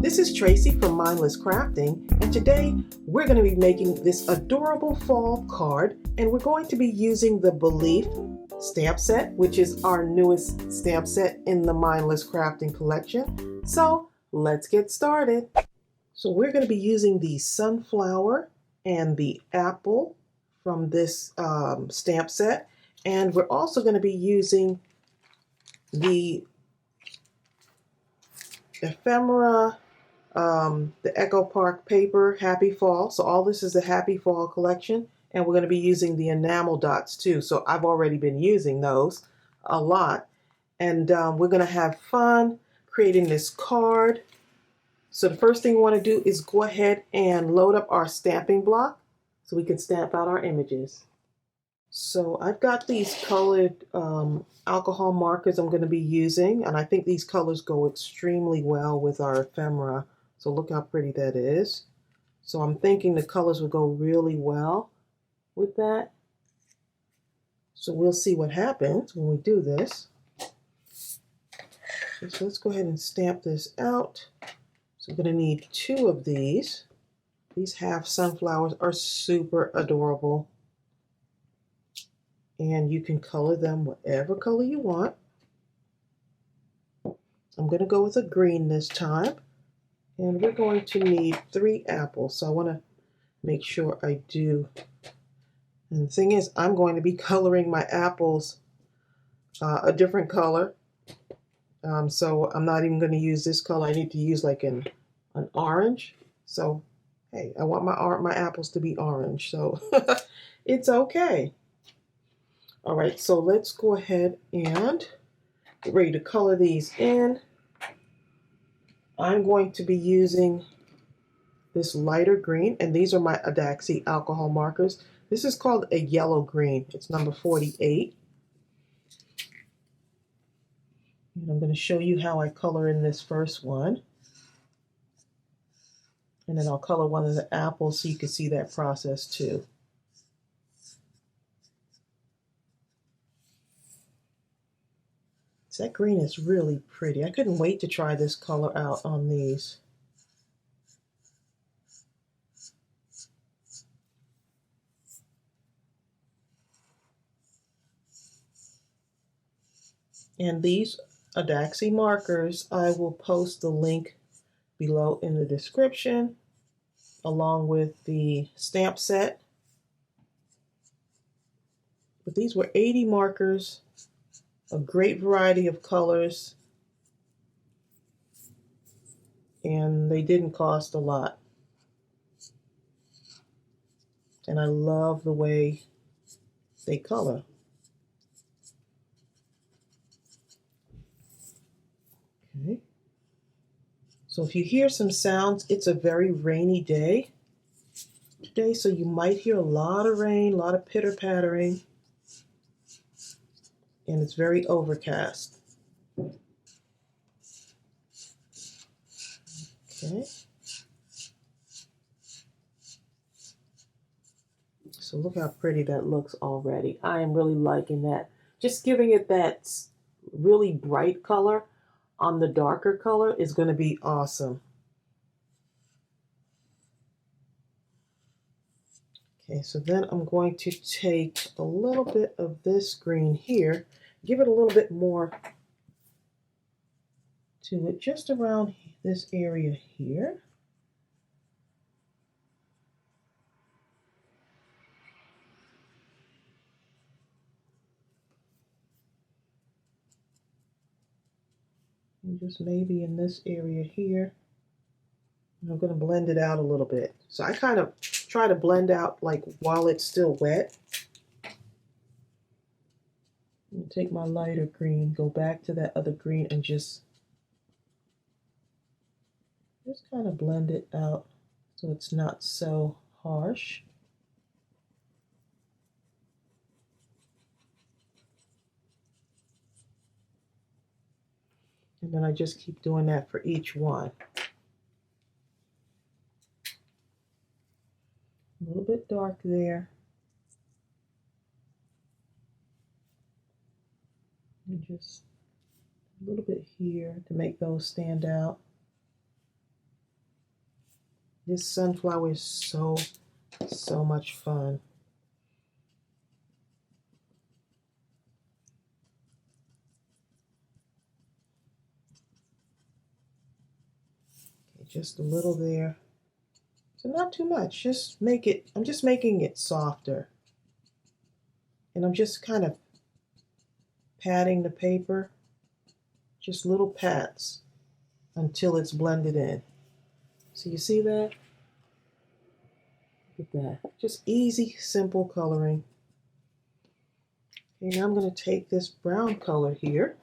This is Tracey from Mindless Crafting, and today we're going to be making this adorable fall card, and we're going to be using the Belief stamp set, which is our newest stamp set in the Mindless Crafting collection. So let's get started. So we're going to be using the sunflower and the apple from this stamp set, and we're also going to be using the Ephemera, the Echo Park paper, Happy Fall. So all this is the Happy Fall collection, and we're going to be using the enamel dots too. So I've already been using those a lot, and we're going to have fun creating this card. So the first thing we want to do is go ahead and load up our stamping block so we can stamp out our images. So I've got these colored alcohol markers I'm going to be using, and I think these colors go extremely well with our ephemera. So look how pretty that is. So I'm thinking the colors will go really well with that. So we'll see what happens when we do this. So let's go ahead and stamp this out. So we're going to need 2 of these. These half sunflowers are super adorable. And you can color them whatever color you want. I'm going to go with a green this time. And we're going to need 3 apples. So I want to make sure I do. And the thing is, I'm going to be coloring my apples a different color. So I'm not even going to use this color. I need to use like an orange. So, hey, I want my apples to be orange. So it's okay. All right, so let's go ahead and get ready to color these in. I'm going to be using this lighter green, and these are my Adaxi alcohol markers. This is called a yellow green. It's number 48. And I'm going to show you how I color in this first one. And then I'll color one of the apples so you can see that process too. That green is really pretty. I couldn't wait to try this color out on these. And these Adaxi markers, I will post the link below in the description, along with the stamp set. But these were 80 markers, a great variety of colors, and they didn't cost a lot. And I love the way they color. Okay. So if you hear some sounds, it's a very rainy day today, so you might hear a lot of rain, a lot of pitter-pattering, and it's very overcast. Okay. So look how pretty that looks already. I am really liking that. Just giving it that really bright color on the darker color is going to be awesome. Okay, so then I'm going to take a little bit of this green here, give it a little bit more to it, just around this area here. And just maybe in this area here. And I'm going to blend it out a little bit. So I kind of try to blend out like while it's still wet. And take my lighter green, go back to that other green, and just kind of blend it out so it's not so harsh. And then I just keep doing that for each one. A little bit dark there. And just a little bit here to make those stand out. This sunflower is so much fun. Okay, just a little there. So not too much, just make it, I'm just making it softer. And I'm just kind of patting the paper, just little pats until it's blended in. So you see that? Look at that. Just easy, simple coloring. Okay, now I'm going to take this brown color here,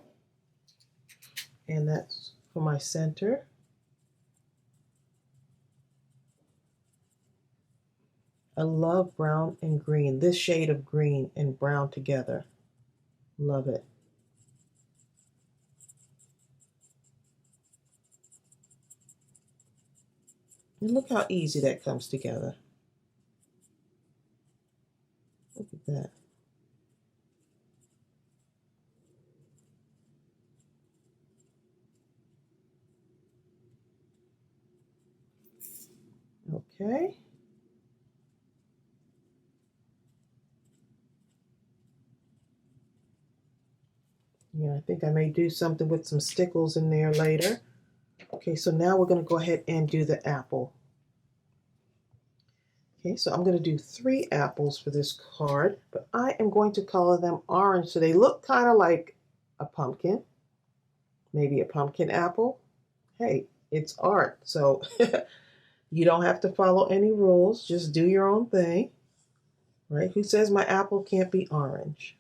and that's for my center. I love brown and green, this shade of green and brown together. Love it. And look how easy that comes together. Look at that. Okay. Yeah, I think I may do something with some stickles in there later. Okay, so now we're going to go ahead and do the apple. Okay, so I'm going to do 3 apples for this card, but I am going to color them orange so they look kind of like a pumpkin, maybe a pumpkin apple. Hey, it's art, so you don't have to follow any rules, just do your own thing, right? Who says my apple can't be orange?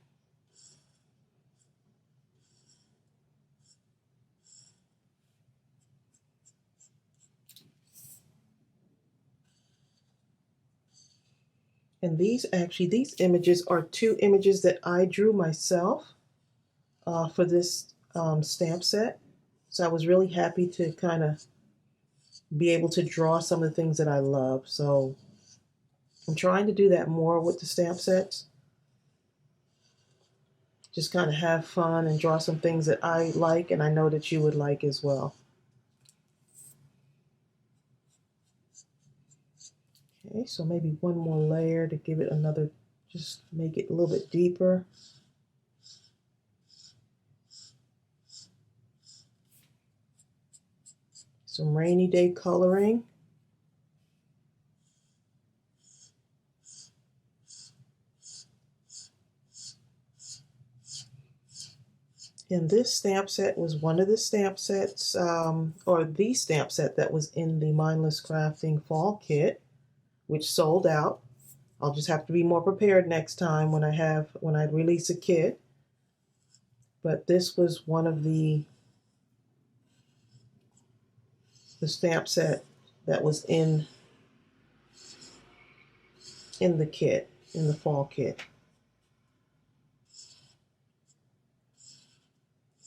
And these images are 2 images that I drew myself for this stamp set. So I was really happy to kind of be able to draw some of the things that I love. So I'm trying to do that more with the stamp sets. Just kind of have fun and draw some things that I like and I know that you would like as well. Okay, so maybe one more layer to give it another, just make it a little bit deeper. Some rainy day coloring. And this stamp set was one of the stamp sets, or the stamp set that was in the Mindless Crafting Fall Kit, which sold out. I'll just have to be more prepared next time when I release a kit. But this was one of the stamp set that was in the kit, in the fall kit.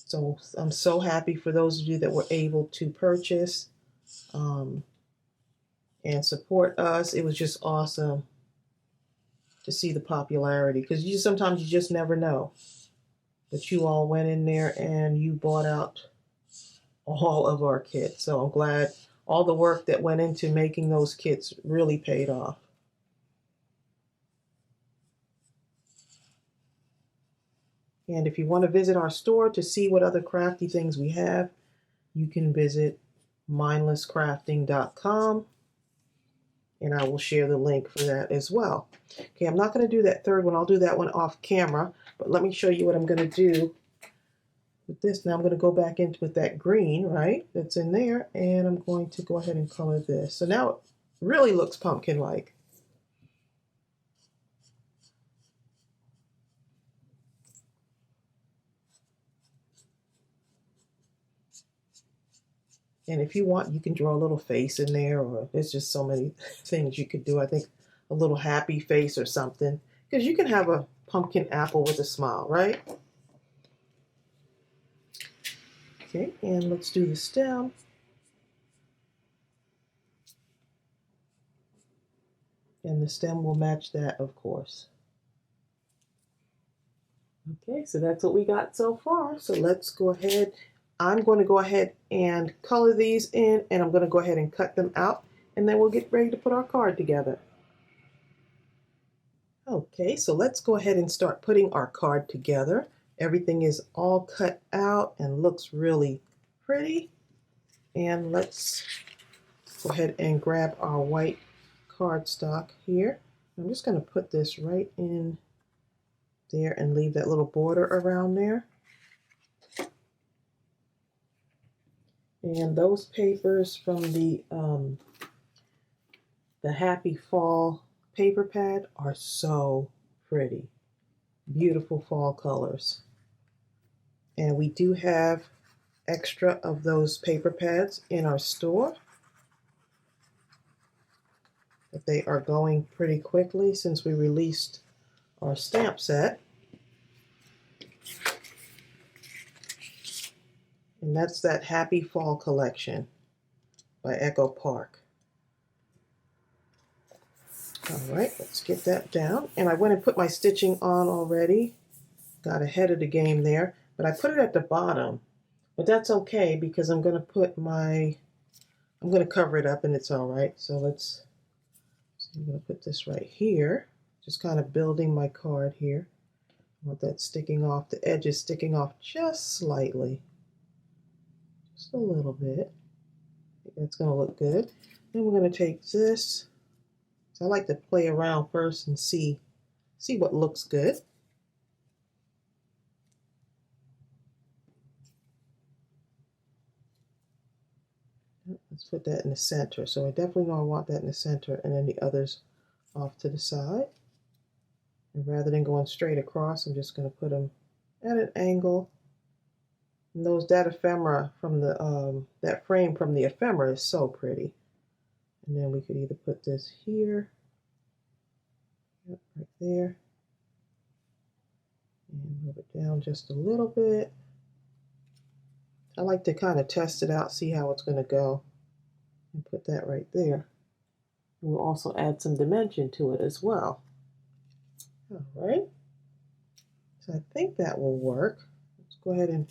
So I'm so happy for those of you that were able to purchase and support us. It was just awesome to see the popularity, because sometimes you just never know. But you all went in there and you bought out all of our kits. So I'm glad all the work that went into making those kits really paid off. And if you want to visit our store to see what other crafty things we have, you can visit mindlesscrafting.com, and I will share the link for that as well. Okay, I'm not going to do that third one. I'll do that one off camera, but let me show you what I'm going to do with this. Now I'm going to go back into with that green, right, that's in there, and I'm going to go ahead and color this. So now it really looks pumpkin-like. And if you want, you can draw a little face in there, or there's just so many things you could do. I think a little happy face or something, because you can have a pumpkin apple with a smile, right? Okay, and let's do the stem. And the stem will match that, of course. Okay, so that's what we got so far. So let's go ahead. I'm going to go ahead and color these in, and I'm going to go ahead and cut them out, and then we'll get ready to put our card together. Okay, so let's go ahead and start putting our card together. Everything is all cut out and looks really pretty. And let's go ahead and grab our white cardstock here. I'm just going to put this right in there and leave that little border around there. And those papers from the Happy Fall paper pad are so pretty. Beautiful fall colors. And we do have extra of those paper pads in our store. But they are going pretty quickly since we released our stamp set. And that's that Happy Fall collection by Echo Park. All right, let's get that down. And I went and put my stitching on already. Got ahead of the game there, but I put it at the bottom. But that's okay because I'm going to cover it up and it's all right. So I'm going to put this right here. Just kind of building my card here. I want that sticking off, the edges sticking off just slightly. Just a little bit. I think that's going to look good. Then we're going to take this. So I like to play around first and see what looks good. Let's put that in the center. So I definitely know I want that in the center, and then the others off to the side. And rather than going straight across, I'm just going to put them at an angle. And that ephemera from that frame from the ephemera is so pretty. And then we could either put this here, yep, right there, and move it down just a little bit. I like to kind of test it out, see how it's going to go, and put that right there. And we'll also add some dimension to it as well. All right, so I think that will work. Let's go ahead and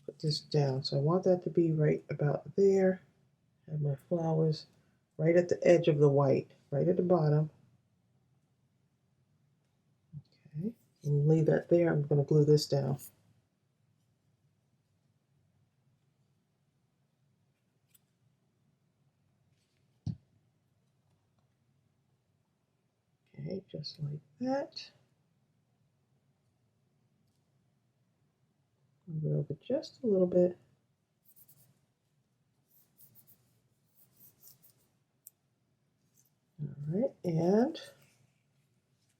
put this down. So I want that to be right about there. Have my flowers right at the edge of the white, right at the bottom. Okay, and leave that there. I'm going to glue this down. Okay, just like that. Move it over just a little bit. All right, and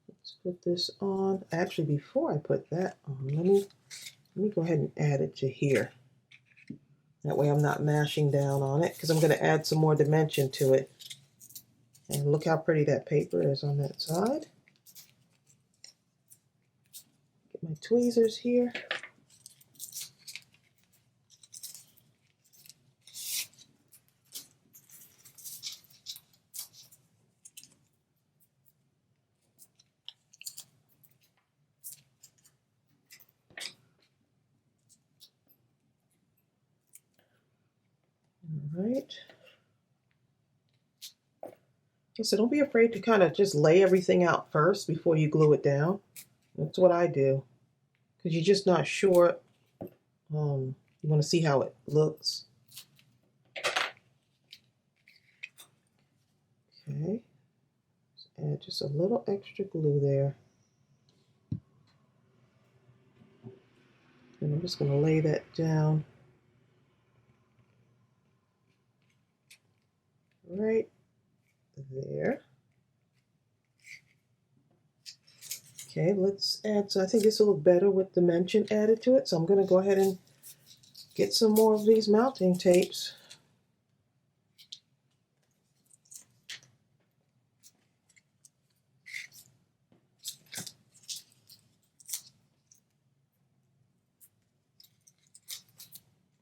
let's put this on. Actually, before I put that on, let me go ahead and add it to here. That way I'm not mashing down on it because I'm going to add some more dimension to it. And look how pretty that paper is on that side. Get my tweezers here. All right. So don't be afraid to kind of just lay everything out first before you glue it down. That's what I do. Because you're just not sure. You want to see how it looks. Okay. Add just a little extra glue there. And I'm just going to lay that down right there. Okay, let's add, so I think this will look better with dimension added to it. So I'm going to go ahead and get some more of these mounting tapes.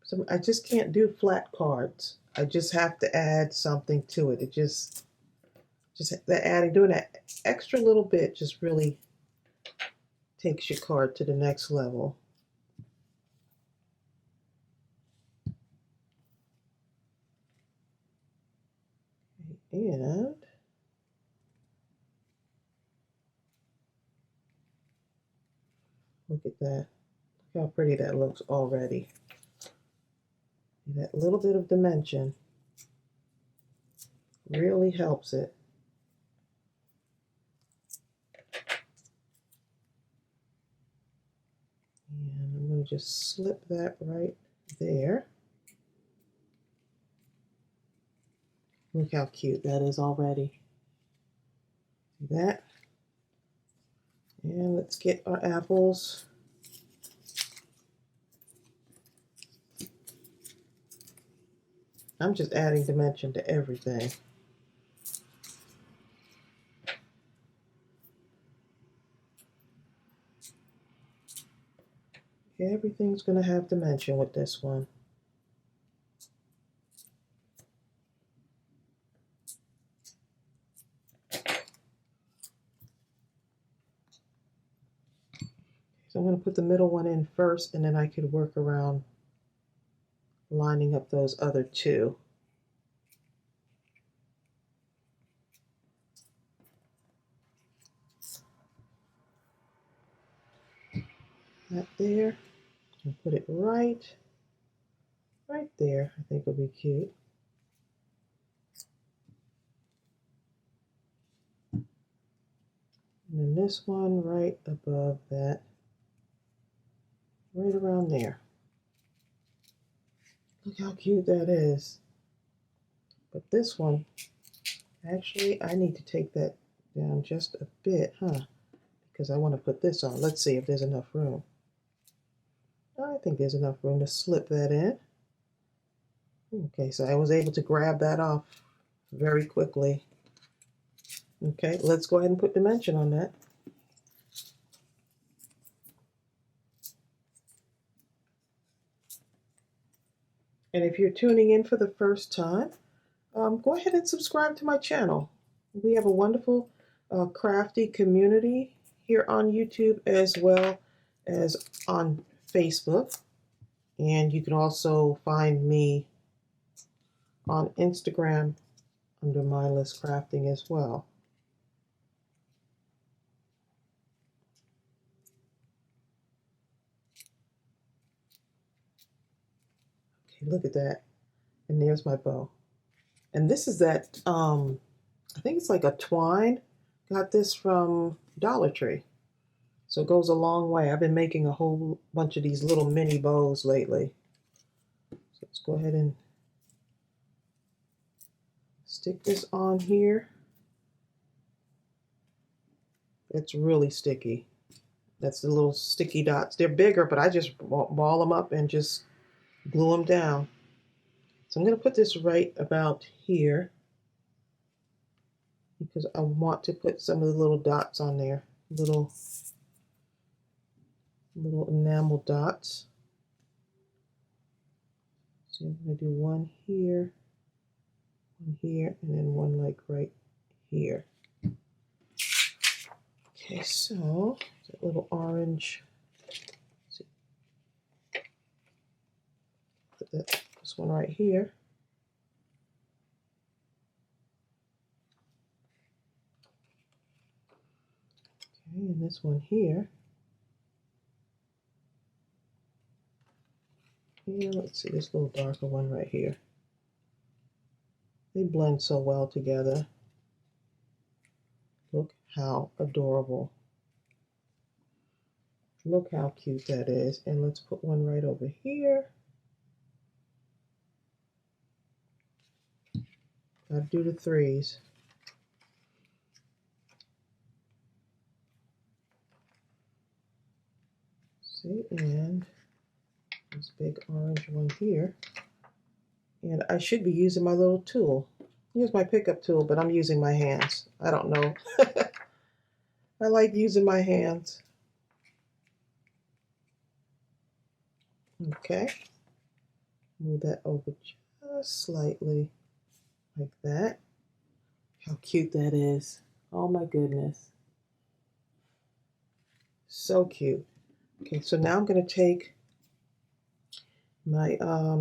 So I just can't do flat cards. I just have to add something to it. It just doing that extra little bit just really takes your card to the next level. And look at that. Look how pretty that looks already. That little bit of dimension really helps it. And I'm going to just slip that right there. Look how cute that is already. See that? And let's get our apples. I'm just adding dimension to everything. Everything's going to have dimension with this one. So I'm going to put the middle one in first, and then I could work around lining up those other two. That there. And put it right there. I think will be cute. And then this one right above that. Right around there. Look how cute that is. But this one, actually, I need to take that down just a bit, because I want to put this on. Let's see if there's enough room. I think there's enough room to slip that in. Okay, so I was able to grab that off very quickly. Okay, let's go ahead and put dimension on that. And if you're tuning in for the first time, go ahead and subscribe to my channel. We have a wonderful crafty community here on YouTube as well as on Facebook. And you can also find me on Instagram under Mindless Crafting as well. Okay, look at that. And there's my bow. And this is that, I think it's like a twine. Got this from Dollar Tree. So it goes a long way. I've been making a whole bunch of these little mini bows lately. So let's go ahead and stick this on here. It's really sticky. That's the little sticky dots. They're bigger, but I just ball them up and just glue them down. So I'm going to put this right about here because I want to put some of the little dots on there. Little enamel dots. So I'm going to do one here, and then one like right here. Okay, so that little orange. Put this one right here. Okay, and this one here. And let's see, this little darker one right here. They blend so well together. Look how adorable. Look how cute that is. And let's put one right over here. Gotta do the threes. See, and this big orange one here. And I should be using my little tool. Here's my pickup tool, but I'm using my hands. I don't know. I like using my hands. Okay. Move that over just slightly like that. How cute that is. Oh my goodness. So cute. Okay, so now I'm going to take my,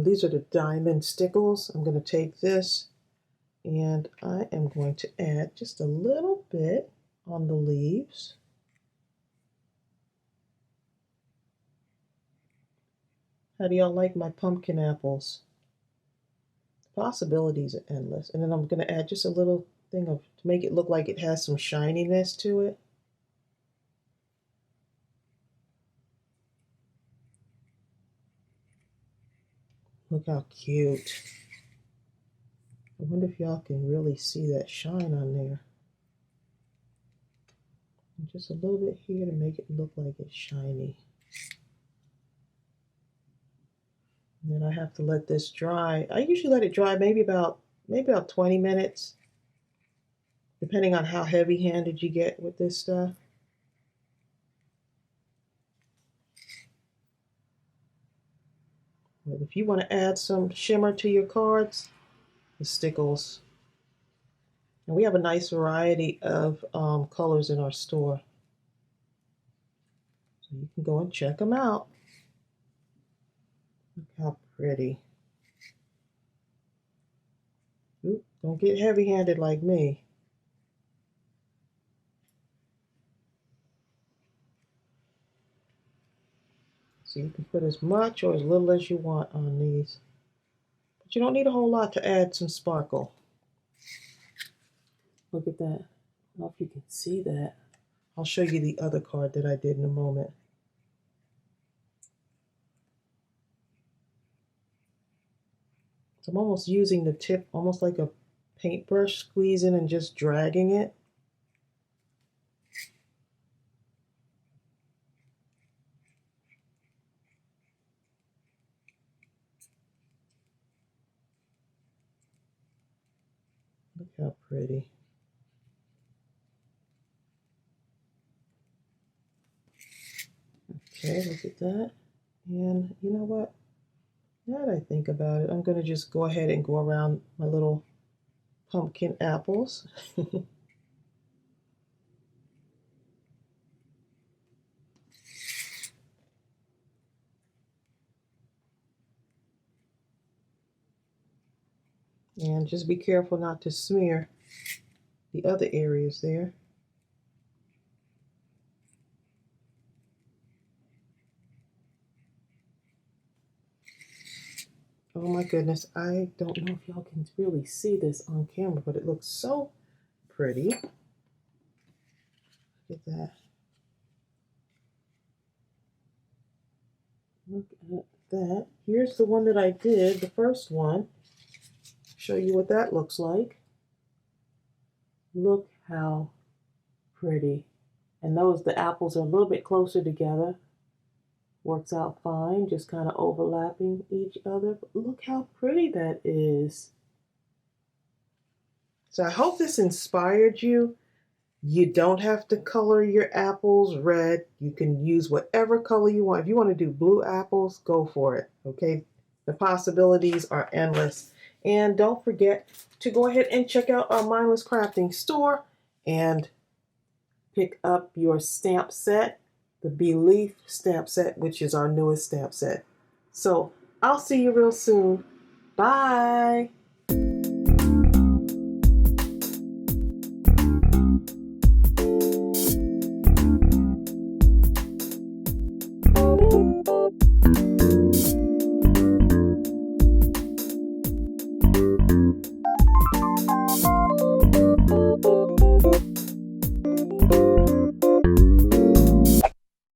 these are the diamond Stickles. I'm going to take this And I am going to add just a little bit on the leaves. How do y'all like my pumpkin apples? The possibilities are endless. And then I'm going to add just a little thing of, to make it look like it has some shininess to it. Look how cute. I wonder if y'all can really see that shine on there. And just a little bit here to make it look like it's shiny. And then I have to let this dry. I usually let it dry maybe about 20 minutes, depending on how heavy-handed you get with this stuff. But if you want to add some shimmer to your cards, the Stickles. And we have a nice variety of colors in our store. So you can go and check them out. Look how pretty. Oop, don't get heavy-handed like me. So you can put as much or as little as you want on these. But you don't need a whole lot to add some sparkle. Look at that. I don't know if you can see that. I'll show you the other card that I did in a moment. So I'm almost using the tip, almost like a paintbrush, squeezing and just dragging it. Look how pretty. Okay, look at that. And you know what? Now that I think about it, I'm going to just go ahead and go around my little pumpkin apples. And just be careful not to smear the other areas there. Oh my goodness, I don't know if y'all can really see this on camera, but it looks so pretty. Look at that. Look at that. Here's the one that I did, the first one. Show you what that looks like. Look how pretty. And the apples are a little bit closer together. Works out fine, just kind of overlapping each other. But look how pretty that is. So I hope this inspired you. You don't have to color your apples red. You can use whatever color you want. If you want to do blue apples, go for it, okay? The possibilities are endless. And don't forget to go ahead and check out our Mindless Crafting store and pick up your stamp set, the Belief stamp set, which is our newest stamp set. So I'll see you real soon. Bye.